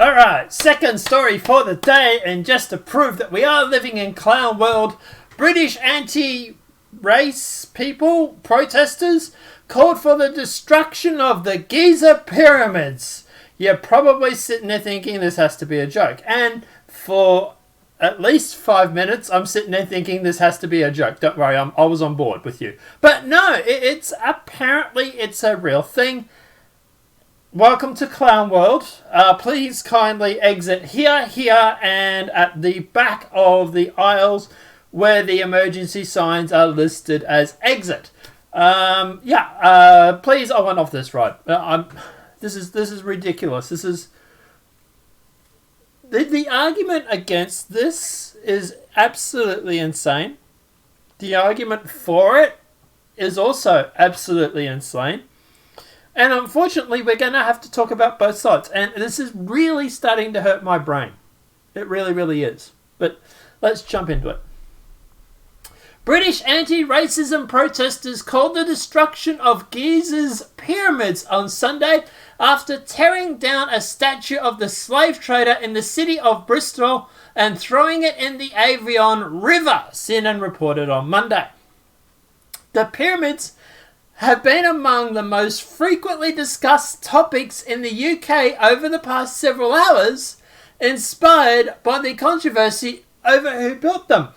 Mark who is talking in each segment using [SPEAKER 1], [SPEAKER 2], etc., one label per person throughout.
[SPEAKER 1] Alright, second story for the day, and just to prove that we are living in clown world, British anti-race people, protesters, called for the destruction of the Giza Pyramids. You're probably sitting there thinking this has to be a joke, and for at least 5 minutes I'm sitting there thinking this has to be a joke. Don't worry, I was on board with you. But no, it's apparently a real thing. Welcome to Clown World. Please kindly exit here, and at the back of the aisles where the emergency signs are listed as exit. Please, I went off this ride. This is ridiculous. This is the argument against this is absolutely insane. The argument for it is also absolutely insane. And unfortunately, we're going to have to talk about both sides. And this is really starting to hurt my brain. It really, really is. But let's jump into it. British anti-racism protesters called the destruction of Giza's pyramids on Sunday after tearing down a statue of the slave trader in the city of Bristol and throwing it in the Avon River, CNN reported on Monday. The pyramids have been among the most frequently discussed topics in the UK over the past several hours, inspired by the controversy over who built them.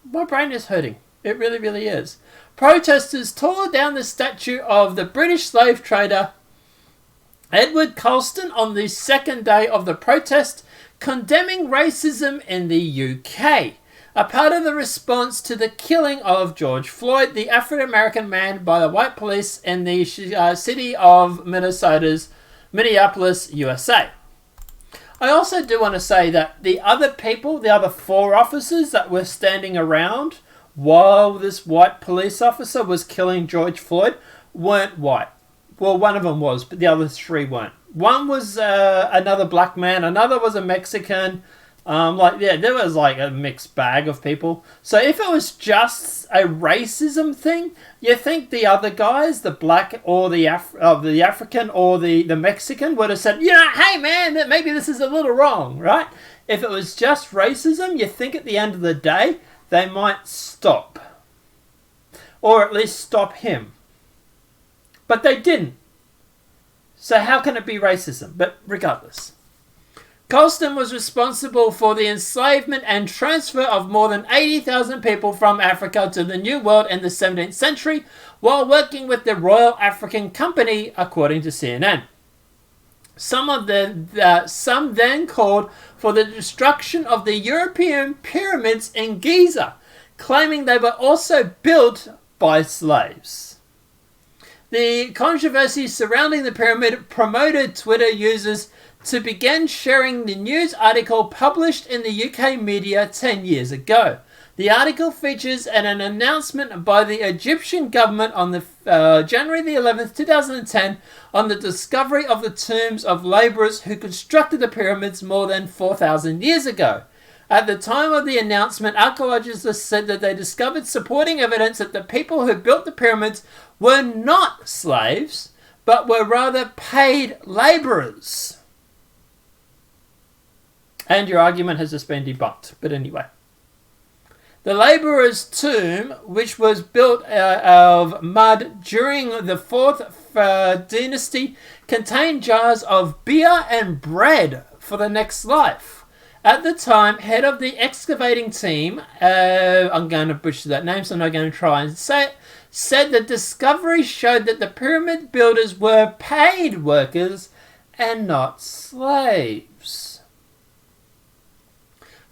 [SPEAKER 1] My brain is hurting. It really, really is. Protesters tore down the statue of the British slave trader Edward Colston on the second day of the protest, condemning racism in the UK. A part of the response to the killing of George Floyd, the African-American man, by the white police in the city of Minneapolis, USA. I also do want to say that the other four officers that were standing around while this white police officer was killing George Floyd weren't white. Well, one of them was, but the other three weren't. One was another black man, another was a Mexican. There was like a mixed bag of people. So if it was just a racism thing, you think the other guys, the black or the African or the Mexican, would have said, hey man, maybe this is a little wrong, right? If it was just racism, you think at the end of the day, they might stop. Or at least stop him. But they didn't. So how can it be racism? But regardless. Colston was responsible for the enslavement and transfer of more than 80,000 people from Africa to the New World in the 17th century while working with the Royal African Company, according to CNN. Some then called for the destruction of the European pyramids in Giza, claiming they were also built by slaves. The controversy surrounding the pyramid promoted Twitter users to begin sharing the news article published in the UK media 10 years ago. The article features an announcement by the Egyptian government on January the 11th, 2010 on the discovery of the tombs of labourers who constructed the pyramids more than 4,000 years ago. At the time of the announcement, archaeologists said that they discovered supporting evidence that the people who built the pyramids were not slaves, but were rather paid labourers. And your argument has just been debunked. But anyway. The labourer's tomb, which was built of mud during the 4th dynasty, contained jars of beer and bread for the next life. At the time, head of the excavating team, I'm going to butcher that name, so I'm not going to try and say it, said the discovery showed that the pyramid builders were paid workers and not slaves.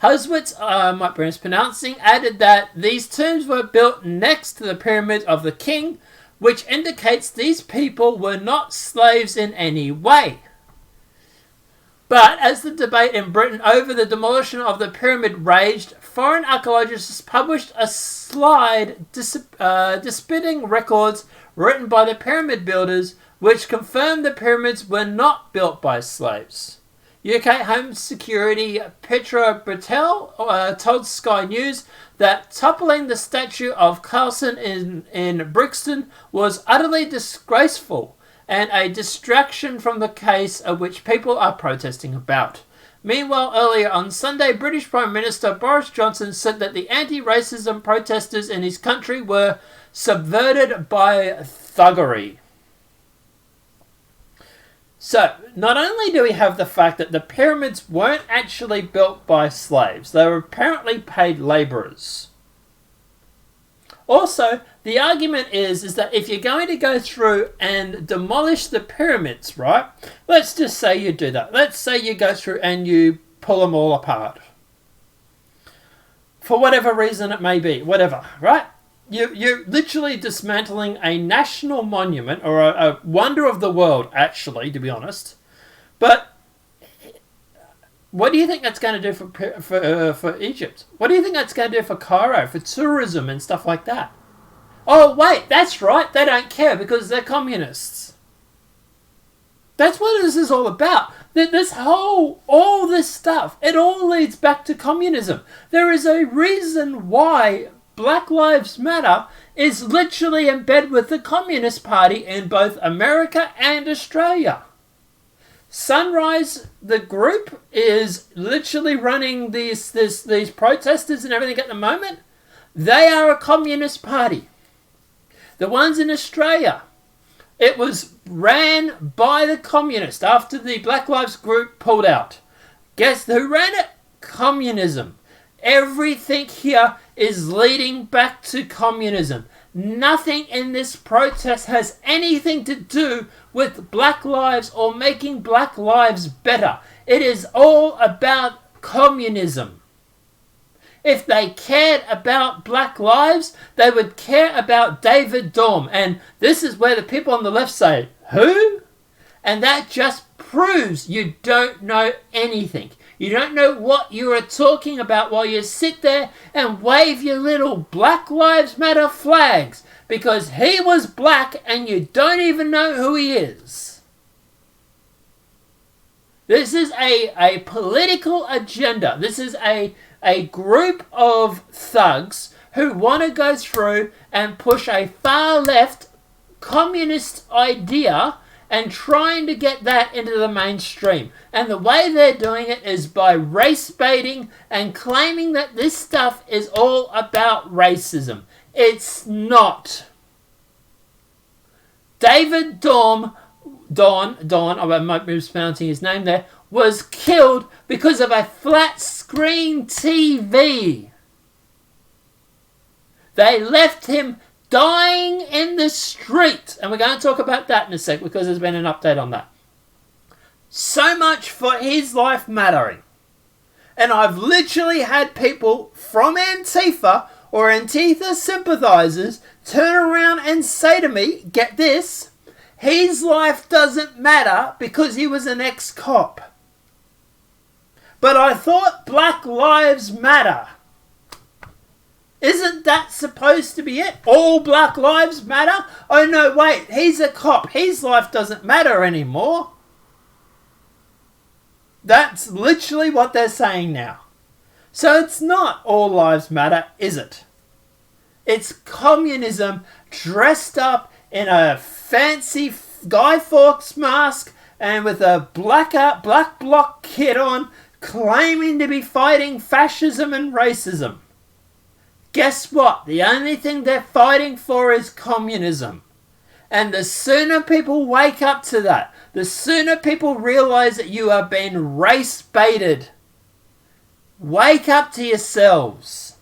[SPEAKER 1] Huswitz, might be mispronouncing, added that these tombs were built next to the Pyramid of the King, which indicates these people were not slaves in any way. But as the debate in Britain over the demolition of the pyramid raged, foreign archaeologists published a slide disputing records written by the pyramid builders, which confirmed the pyramids were not built by slaves. UK Home Secretary Petra Bertel told Sky News that toppling the statue of Carlson in Brixton was utterly disgraceful and a distraction from the case of which people are protesting about. Meanwhile, earlier on Sunday, British Prime Minister Boris Johnson said that the anti-racism protesters in his country were subverted by thuggery. So, not only do we have the fact that the pyramids weren't actually built by slaves, they were apparently paid labourers. Also, the argument is that if you're going to go through and demolish the pyramids, right? Let's just say you do that. Let's say you go through and you pull them all apart. For whatever reason it may be, whatever, right? You're literally dismantling a national monument, or a wonder of the world, actually, to be honest. But what do you think that's going to do for Egypt? What do you think that's going to do for Cairo, for tourism and stuff like that? Oh, wait, that's right. They don't care because they're communists. That's what this is all about. All this stuff, it all leads back to communism. There is a reason why Black Lives Matter is literally in bed with the Communist Party in both America and Australia. Sunrise, the group, is literally running these protesters and everything at the moment. They are a Communist Party. The ones in Australia, it was ran by the communists after the Black Lives group pulled out. Guess who ran it? Communism. Everything here is leading back to communism. Nothing in this protest has anything to do with black lives or making black lives better. It is all about communism. If they cared about black lives, they would care about David Dorm. And this is where the people on the left say, who? And that just proves you don't know anything. You don't know what you are talking about while you sit there and wave your little Black Lives Matter flags because he was black and you don't even know who he is. This is a political agenda. This is a group of thugs who want to go through and push a far left communist idea and trying to get that into the mainstream. And the way they're doing it is by race baiting and claiming that this stuff is all about racism. It's not. David Don, I might be mispronouncing his name there, was killed because of a flat screen TV. They left him dying in the street. And we're going to talk about that in a sec because there's been an update on that. So much for his life mattering. And I've literally had people from Antifa or Antifa sympathizers turn around and say to me, get this, his life doesn't matter because he was an ex-cop. But I thought Black Lives Matter. Isn't that supposed to be it? All black lives matter? Oh no, wait, he's a cop. His life doesn't matter anymore. That's literally what they're saying now. So it's not all lives matter, is it? It's communism dressed up in a fancy Guy Fawkes mask and with a black bloc kit on, claiming to be fighting fascism and racism. Guess what? The only thing they're fighting for is communism. And the sooner people wake up to that, the sooner people realize that you are being race baited. Wake up to yourselves.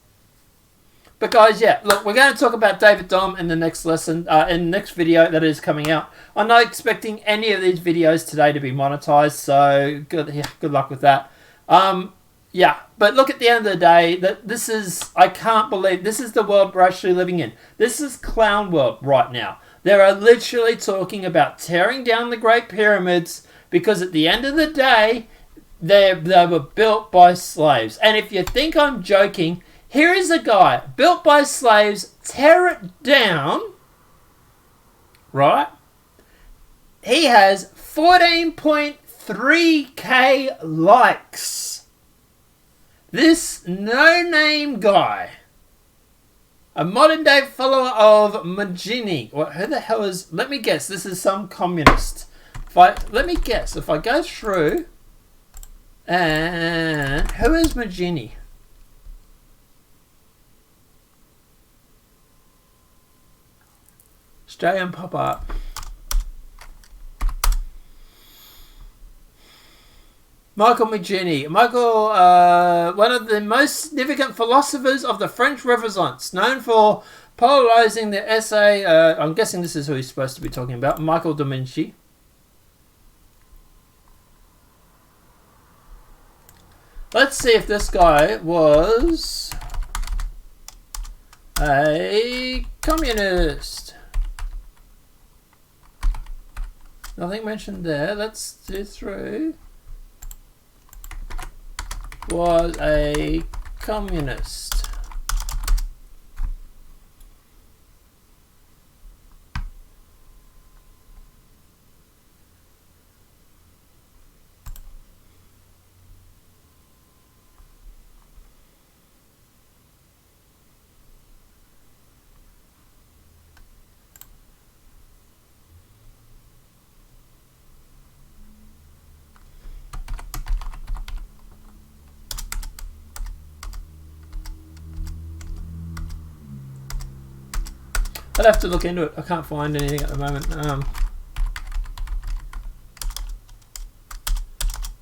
[SPEAKER 1] Because, yeah, look, we're going to talk about David Dom in the next lesson, in the next video that is coming out. I'm not expecting any of these videos today to be monetized, so good luck with that. Yeah, but look, at the end of the day, this is, I can't believe, this is the world we're actually living in. This is clown world right now. They are literally talking about tearing down the Great Pyramids because at the end of the day, they were built by slaves. And if you think I'm joking, here is a guy built by slaves, tear it down, right? He has 14.3k likes. This no-name guy A modern day follower of Magini. What? Who the hell is? Let me guess. This is some communist. Let me guess. If I go through, and who is Magini? Australian pop art. Michael Magini. Michael, one of the most significant philosophers of the French Renaissance, known for polarizing the essay. I'm guessing this is who he's supposed to be talking about. Michael da Vinci. Let's see if this guy was a communist. Nothing mentioned there. Let's do through. Was a communist. I'd have to look into it. I can't find anything at the moment.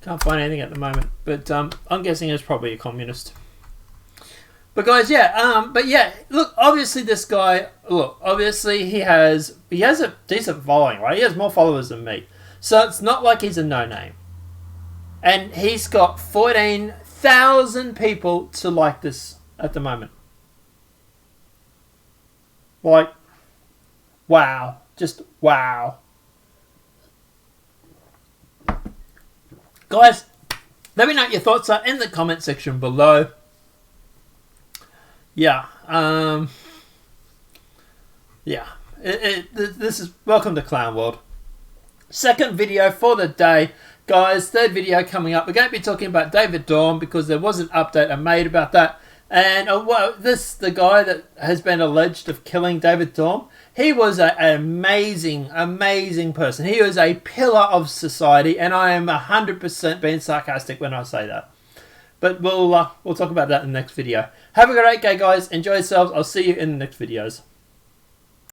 [SPEAKER 1] Can't find anything at the moment. But I'm guessing it's probably a communist. But guys, yeah. But yeah, look. Obviously, this guy. Look. Obviously, he has a decent following, right? He has more followers than me. So it's not like he's a no-name. And he's got 14,000 people to like this at the moment. Like. Wow. Just wow. Guys, let me know what your thoughts are in the comment section below. Yeah. Yeah. This is welcome to Clown World. Second video for the day. Guys, third video coming up. We're going to be talking about David Dorn because there was an update I made about that. And the guy that has been alleged of killing David Dorn, he was an amazing, amazing person. He was a pillar of society, and I am 100% being sarcastic when I say that. But we'll talk about that in the next video. Have a great day, guys. Enjoy yourselves. I'll see you in the next videos.